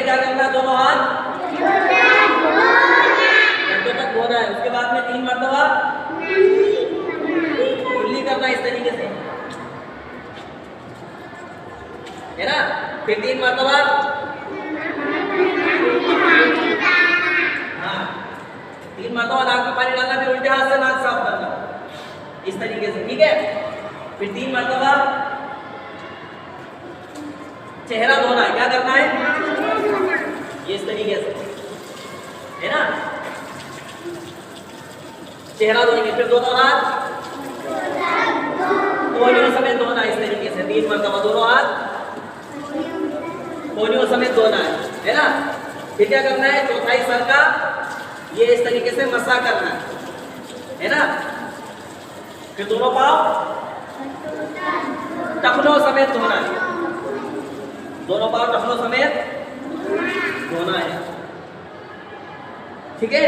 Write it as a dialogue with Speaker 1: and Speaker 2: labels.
Speaker 1: क्या करना है, दोनों हाथ घंटों तक धोना है। उसके बाद में 3 मरतबा कुल्ली करना है, इस तरीके से, है ना। फिर 3 मरतबा, हाँ 3 मरतबा नाक में पानी डालना, फिर उल्टे हाथ से नाक साफ करना, इस तरीके से, ठीक है। फिर 3 मरतबा चेहरा धोना है, क्या करना है, ये इस तरीके से, है ना। चेहरा धोएंगे, फिर दोनों हाथ कोहनियों समेत धोना है, इस तरीके से 3 मरतबा दोनों हाथ कोहनियों समेत धोना है ना। फिर क्या करना है, चौथाई सर का ये इस तरीके से मसा करना है ना। फिर दोनों पांव टखनों समेत धोना है, दोनों पांव टखनों समेत धोना है, ठीक है।